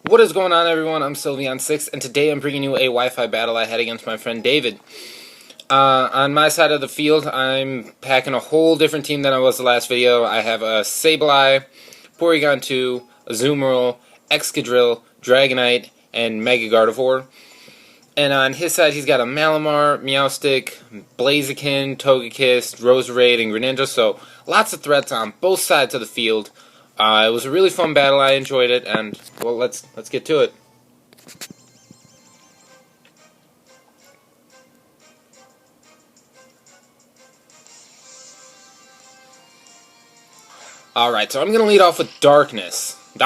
What is going on, everyone? I'm Sylveon6, and today I'm bringing you a Wi-Fi battle I had against my friend David. On my side of the field, I'm packing a whole different team than I was the last video. I have a Sableye, Porygon 2, Azumarill, Excadrill, Dragonite, and Mega Gardevoir. And on his side, he's got a Malamar, Meowstic, Blaziken, Togekiss, Roserade, and Greninja, so lots of threats on both sides of the field. It was a really fun battle. I enjoyed it, and well, let's get to it. All right, so I'm gonna lead off with Darkness, my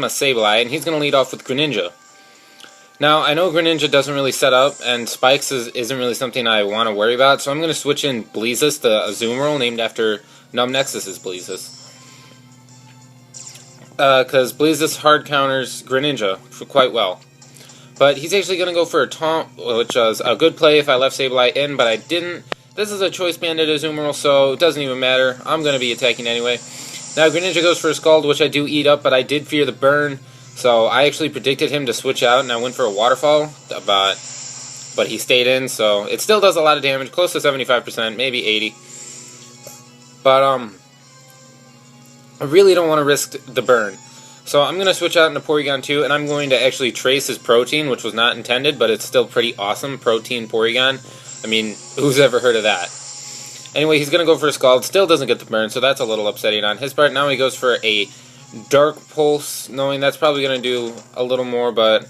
Sableye, and he's gonna lead off with Greninja. Now, I know Greninja doesn't really set up, and Spikes isn't really something I want to worry about, so I'm gonna switch in Bleezus, the Azumarill, named after Numnexus's Bleezus. Because Bleezus hard counters Greninja quite well. But he's actually going to go for a Taunt, which was a good play if I left Sableye in, but I didn't. This is a Choice Banded Azumarill, so it doesn't even matter. I'm going to be attacking anyway. Now Greninja goes for a Scald, which I do eat up, but I did fear the burn, so I actually predicted him to switch out, and I went for a Waterfall, but he stayed in, so it still does a lot of damage, close to 75%, maybe 80. But, I really don't want to risk the burn. So I'm going to switch out into Porygon 2, and I'm going to actually trace his Protean, which was not intended, but it's still pretty awesome, Protean Porygon. I mean, who's ever heard of that? Anyway, he's going to go for a Scald, still doesn't get the burn, so that's a little upsetting on his part. Now he goes for a Dark Pulse, knowing that's probably going to do a little more, but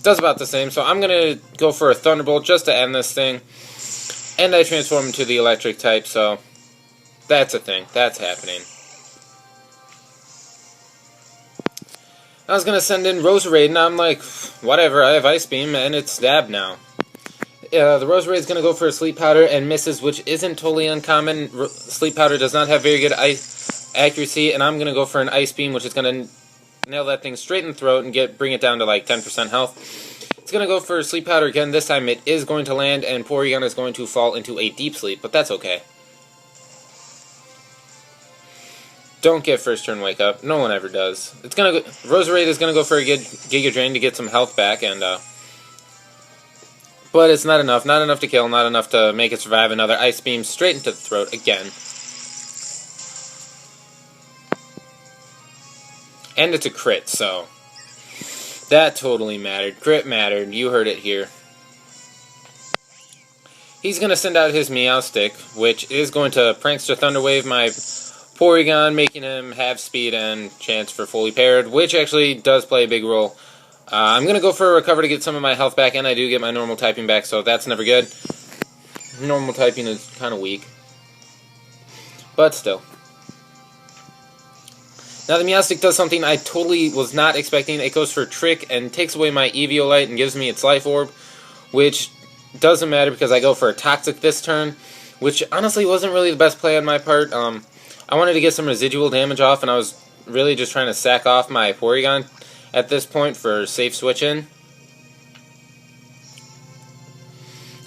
does about the same. So I'm going to go for a Thunderbolt just to end this thing, and I transform into the Electric type, so that's a thing, that's happening. I was going to send in Roserade, and I'm like, whatever, I have Ice Beam, and it's Stab now. The Roserade is going to go for a Sleep Powder and misses, which isn't totally uncommon. Sleep Powder does not have very good ice accuracy, and I'm going to go for an Ice Beam, which is going to nail that thing straight in the throat and bring it down to like 10% health. It's going to go for a Sleep Powder again. This time it is going to land, and Porygon is going to fall into a deep sleep, but that's okay. Don't get first turn wake up. No one ever does. It's gonna go, Roserade is gonna go for a Giga Drain to get some health back, and but it's not enough. Not enough to kill. Not enough to make it survive. Another Ice Beam straight into the throat again, and it's a crit. So that totally mattered. Crit mattered. You heard it here. He's gonna send out his Meowstic, which is going to Prankster Thunder Wave my Porygon, making him have speed and chance for fully paired, which actually does play a big role. I'm going to go for a Recover to get some of my health back, and I do get my normal typing back, so that's never good. Normal typing is kind of weak. But still. Now the Meowstic does something I totally was not expecting. It goes for a Trick and takes away my Eviolite and gives me its Life Orb, which doesn't matter because I go for a Toxic this turn, which honestly wasn't really the best play on my part. I wanted to get some residual damage off, and I was really just trying to sack off my Porygon at this point for safe switch-in.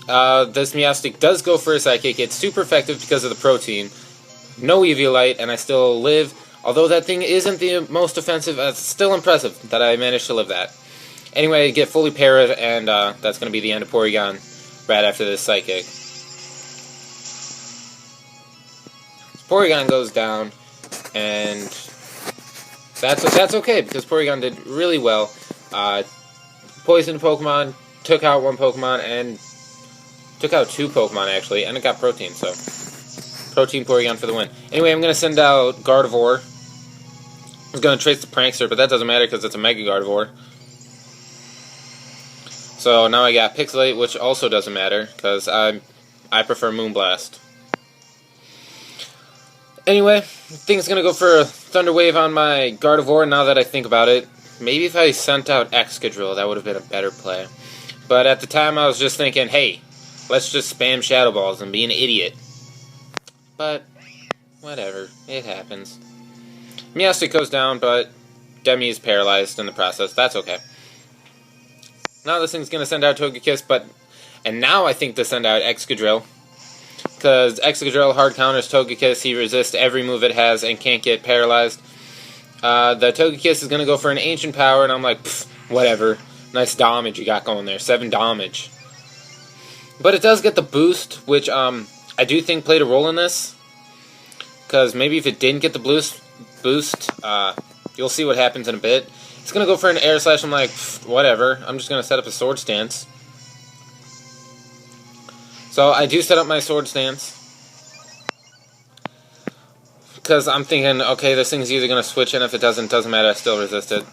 This Meowstic does go for a Psychic. It's super effective because of the Protean. No Eviolite, and I still live. Although that thing isn't the most offensive, it's still impressive that I managed to live that. Anyway, I get fully parried, and that's going to be the end of Porygon right after this Psychic. Porygon goes down, and that's okay, because Porygon did really well. Poisoned Pokemon, took out one Pokemon, and took out two Pokemon, actually, and it got Protean, so Protean Porygon for the win. Anyway, I'm going to send out Gardevoir. I was going to trace the Prankster, but that doesn't matter because it's a Mega Gardevoir. So now I got Pixelate, which also doesn't matter, because I prefer Moonblast. Anyway, I think it's going to go for a Thunder Wave on my Gardevoir now that I think about it. Maybe if I sent out Excadrill, that would have been a better play. But at the time, I was just thinking, hey, let's just spam Shadow Balls and be an idiot. But, whatever. It happens. Meowstic goes down, but Demi is paralyzed in the process. That's okay. Now this thing's going to send out Togekiss, and now I think to send out Excadrill. because Excadrill hard counters Togekiss. He resists every move it has and can't get paralyzed. The Togekiss is going to go for an Ancient Power, and I'm like, pfft, whatever. Nice damage you got going there. 7 damage. But it does get the boost, which I do think played a role in this. Because maybe if it didn't get the boost, you'll see what happens in a bit. It's going to go for an Air Slash. I'm like, whatever. I'm just going to set up a Sword Stance. So I do set up my Sword Stance. Because I'm thinking, okay, this thing's either going to switch, and if it doesn't matter, I still resist it.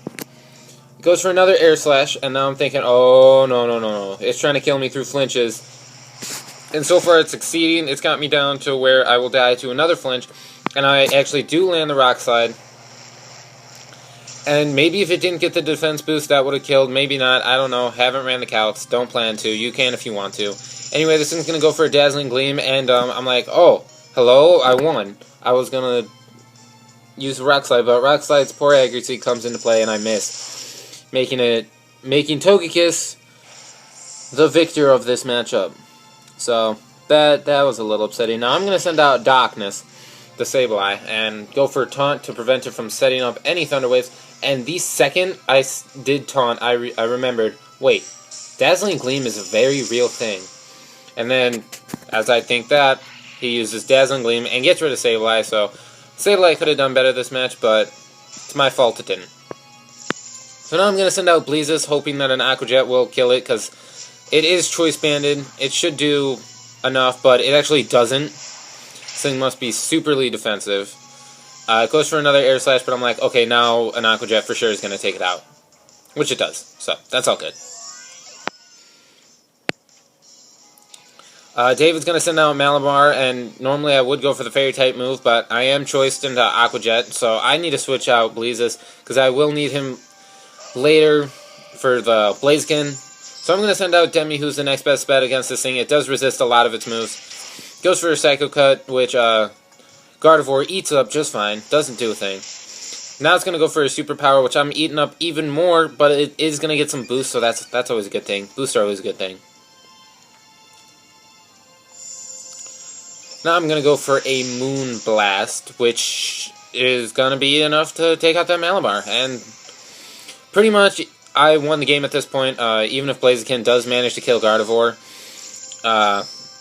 Goes for another Air Slash, and now I'm thinking, oh, no. It's trying to kill me through flinches. And so far it's succeeding. It's got me down to where I will die to another flinch, and I actually do land the Rock Slide. And maybe if it didn't get the defense boost, that would have killed. Maybe not. I don't know. Haven't ran the calcs. Don't plan to. You can if you want to. Anyway, this thing's going to go for a Dazzling Gleam, and I'm like, oh, hello, I won. I was going to use the Rock Slide, but Rock Slide's poor accuracy comes into play, and I miss. Making Togekiss the victor of this matchup. So, that was a little upsetting. Now, I'm going to send out Darkness, the Sableye, and go for a Taunt to prevent it from setting up any Thunder Waves. And the second I did Taunt, I remembered, wait, Dazzling Gleam is a very real thing. And then, as I think that, he uses Dazzling Gleam and gets rid of Sableye, so Sableye could have done better this match, but it's my fault it didn't. So now I'm going to send out Bleezes, hoping that an Aqua Jet will kill it, because it is Choice Banded. It should do enough, but it actually doesn't. This thing must be superly defensive. It goes for another Air Slash, but I'm like, okay, now an Aqua Jet for sure is going to take it out. Which it does, so that's all good. David's going to send out Malamar, and normally I would go for the Fairy-type move, but I am choiced into Aqua Jet, so I need to switch out Bleezes, because I will need him later for the Blaziken. So I'm going to send out Demi, who's the next best bet against this thing. It does resist a lot of its moves. Goes for a Psycho Cut, which Gardevoir eats up just fine. Doesn't do a thing. Now it's going to go for a Superpower, which I'm eating up even more, but it is going to get some boost, so that's always a good thing. Boosts are always a good thing. Now I'm going to go for a Moon Blast, which is going to be enough to take out that Malamar. And pretty much, I won the game at this point. Even if Blaziken does manage to kill Gardevoir,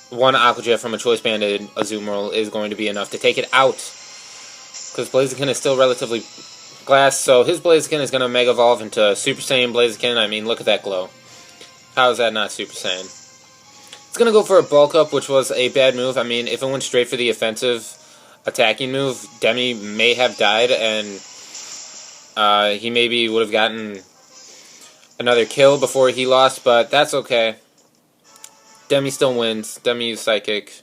one Aqua Jet from a Choice Banded Azumarill is going to be enough to take it out. Because Blaziken is still relatively glass, so his Blaziken is going to Mega Evolve into Super Saiyan Blaziken. I mean, look at that glow. How is that not Super Saiyan? It's going to go for a Bulk Up, which was a bad move. I mean, if it went straight for the offensive attacking move, Demi may have died, and he maybe would have gotten another kill before he lost, but that's okay. Demi still wins. Demi used Psychic.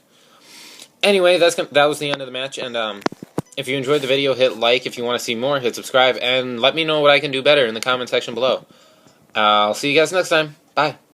Anyway, that was the end of the match, and if you enjoyed the video, hit like. If you want to see more, hit subscribe, and let me know what I can do better in the comment section below. I'll see you guys next time. Bye.